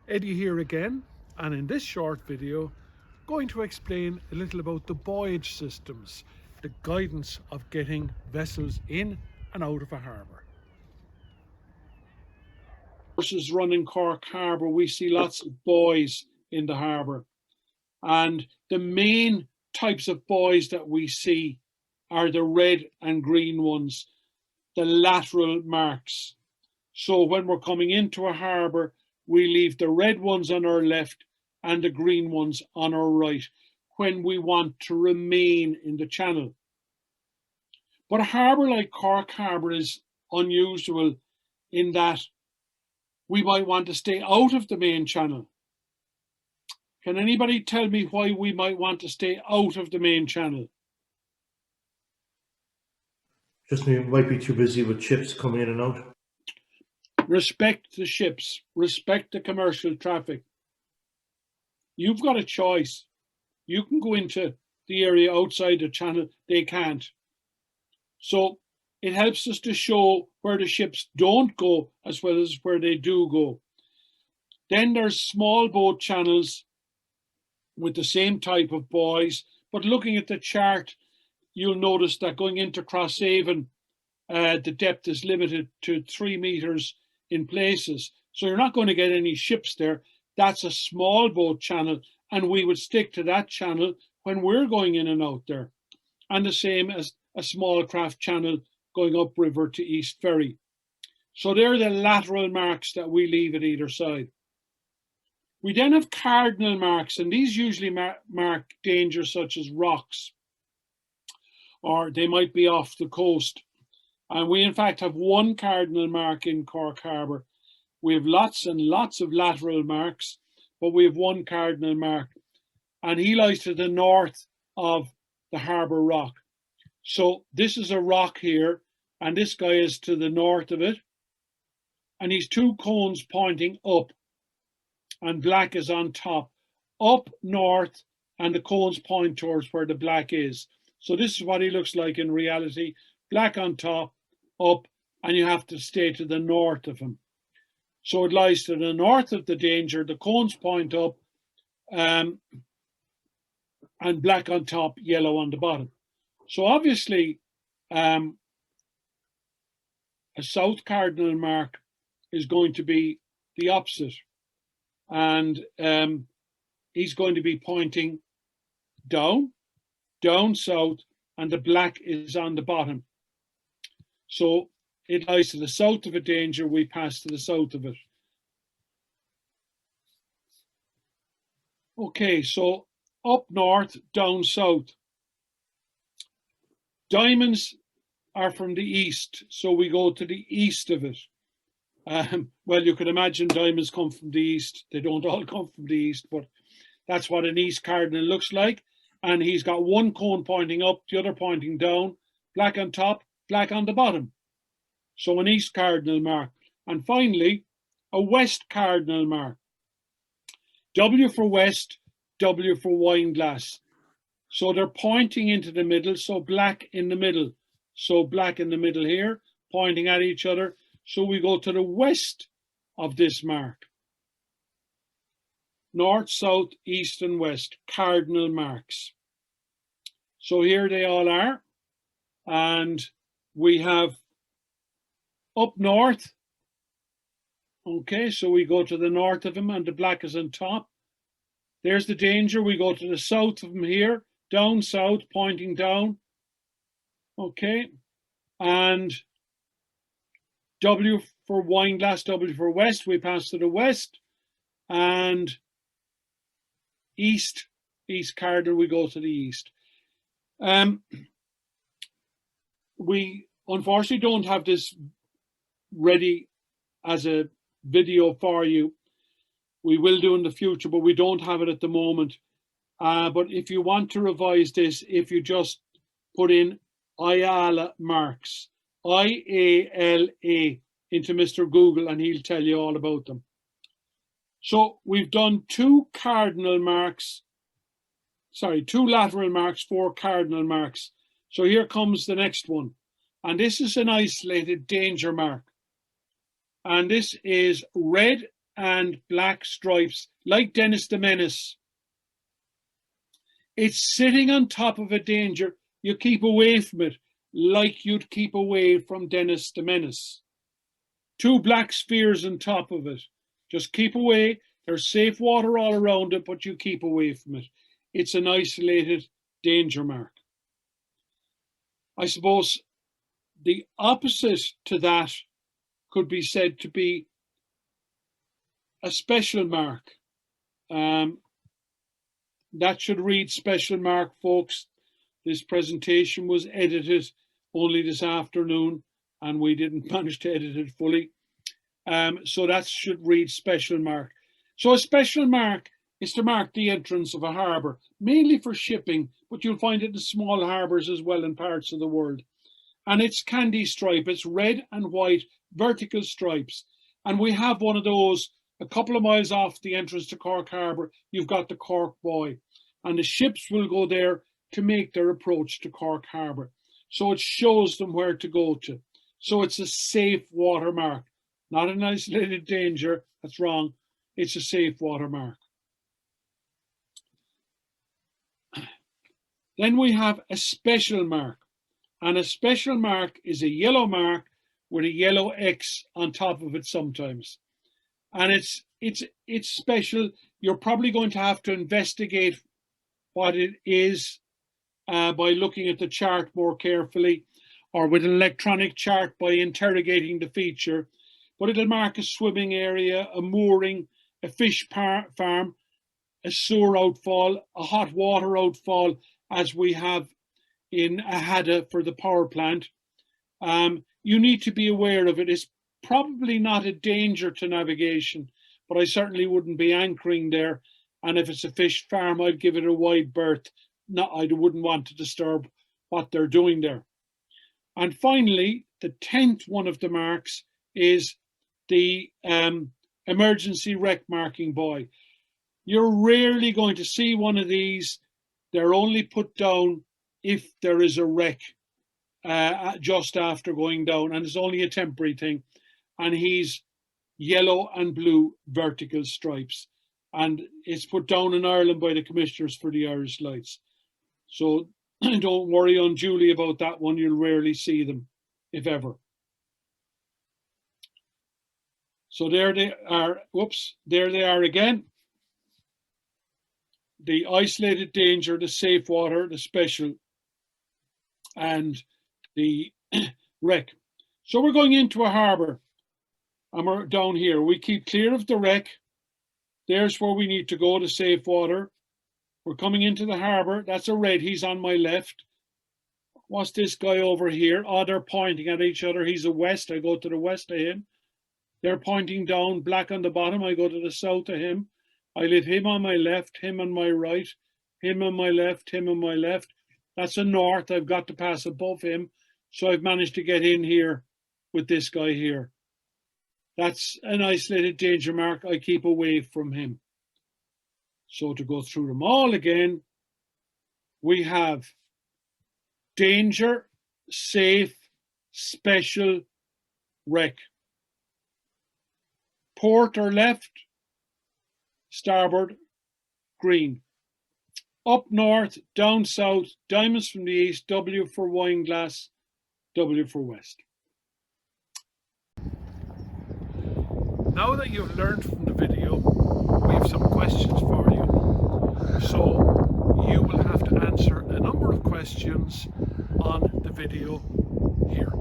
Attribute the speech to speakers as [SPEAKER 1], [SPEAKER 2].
[SPEAKER 1] Eddie here again, and in this short video going to explain a little about the Buoyage systems, the guidance of getting vessels in and out of a harbour. Horses run in Cork Harbour, we see lots of buoys in the harbour, and the main types of buoys that we see are the red and green ones, the lateral marks. So when we're coming into a harbour, we leave the red ones on our left and the green ones on our right when we want to remain in the channel. But a harbour like Cork Harbour is unusual in that we might want to stay out of the main channel. Can anybody tell me why we might want to stay out of the main channel?
[SPEAKER 2] Just we might be too busy with ships coming in and out.
[SPEAKER 1] Respect the ships, respect the commercial traffic. You've got a choice. You can go into the area outside the channel, they can't. So it helps us to show where the ships don't go as well as where they do go. Then there's small boat channels with the same type of buoys, but looking at the chart, you'll notice that going into Crosshaven, the depth is limited to 3 meters in places. So you're not going to get any ships there. That's a small boat channel, and we would stick to that channel when we're going in and out there. And the same as a small craft channel going upriver to East Ferry. So they're the lateral marks that we leave at either side. We then have cardinal marks, and these usually mark dangers such as rocks, or they might be off the coast. And we in fact have one cardinal mark in Cork Harbour. We have lots and lots of lateral marks, but we have one cardinal mark, and he lies to the north of the harbour rock. So this is a rock here, and this guy is to the north of it, and he's two cones pointing up, and black is on top, up north, and the cones point towards where the black is. So this is what he looks like in reality, black on top, up, and you have to stay to the north of him. So it lies to the north of the danger, the cones point up, and black on top, yellow on the bottom. So obviously, a south cardinal mark is going to be the opposite. And he's going to be pointing down south, and the black is on the bottom. So it lies to the south of a danger, we pass to the south of it. Okay, so up north, down south. Diamonds are from the east, so we go to the east of it. Well, you can imagine diamonds come from the east. They don't all come from the east, but that's what an east cardinal looks like. And he's got one cone pointing up, the other pointing down, black on top, black on the bottom. So an east cardinal mark. And finally, a west cardinal mark. W for west, W for wine glass. So they're pointing into the middle, so black in the middle. So black in the middle here, pointing at each other. So we go to the west of this mark. North, south, east, and west, cardinal marks. So here they all are. And we have up north. Okay, so we go to the north of him, and the black is on top. There's the danger. We go to the south of him here, down south, pointing down. Okay, and W for wine glass, W for west, we pass to the west, and east cardinal, we go to the east. We unfortunately don't have this ready as a video for you. We will do in the future, but we don't have it at the moment. But if you want to revise this, if you just put in IALA marks, IALA, into Mr. Google, and he'll tell you all about them. So we've done two lateral marks, 4 cardinal marks. So here comes the next one. And this is an isolated danger mark. And this is red and black stripes, like Dennis the Menace. It's sitting on top of a danger. You keep away from it, like you'd keep away from Dennis the Menace. 2 black spheres on top of it. Just keep away. There's safe water all around it, but you keep away from it. It's an isolated danger mark. I suppose the opposite to that could be said to be a special mark. That should read special mark, folks. This presentation was edited only this afternoon, and we didn't manage to edit it fully. So that should read special mark. So a special mark is to mark the entrance of a harbour, mainly for shipping, but you'll find it in small harbours as well in parts of the world. And it's candy stripe. It's red and white vertical stripes. And we have one of those a couple of miles off the entrance to Cork Harbour. You've got the Cork Buoy, and the ships will go there to make their approach to Cork Harbour. So it shows them where to go to. So it's a safe water mark, not an isolated danger. That's wrong. It's a safe water mark. Then we have a special mark, and a special mark is a yellow mark with a yellow X on top of it sometimes. And it's special. You're probably going to have to investigate what it is by looking at the chart more carefully, or with an electronic chart by interrogating the feature. But it'll mark a swimming area, a mooring, a fish farm, a sewer outfall, a hot water outfall, as we have in Ahada for the power plant. You need to be aware of it. It's probably not a danger to navigation, but I certainly wouldn't be anchoring there. And if it's a fish farm, I'd give it a wide berth. I wouldn't want to disturb what they're doing there. And finally, the 10th one of the marks is the emergency wreck marking buoy. You're rarely going to see one of these. They're only put down if there is a wreck just after going down, and it's only a temporary thing. And he's yellow and blue vertical stripes. And it's put down in Ireland by the commissioners for the Irish Lights. So don't worry unduly about that one. You'll rarely see them, if ever. So there they are. Whoops, there they are again. The isolated danger, the safe water, the special, and the wreck. So we're going into a harbour, and we're down here. We keep clear of the wreck. There's where we need to go to safe water. We're coming into the harbour. That's a red. He's on my left. What's this guy over here? Oh, they're pointing at each other. He's a west. I go to the west of him. They're pointing down, black on the bottom. I go to the south of him. I leave him on my left, him on my right, him on my left, him on my left. That's a north. I've got to pass above him. So I've managed to get in here with this guy here. That's an isolated danger mark. I keep away from him. So to go through them all again, we have danger, safe, special, wreck. Port or left, starboard, green. Up north, down south, diamonds from the east, W for wine glass, W for west. Now that you've learned from the video, we have some questions for you. So you will have to answer a number of questions on the video here.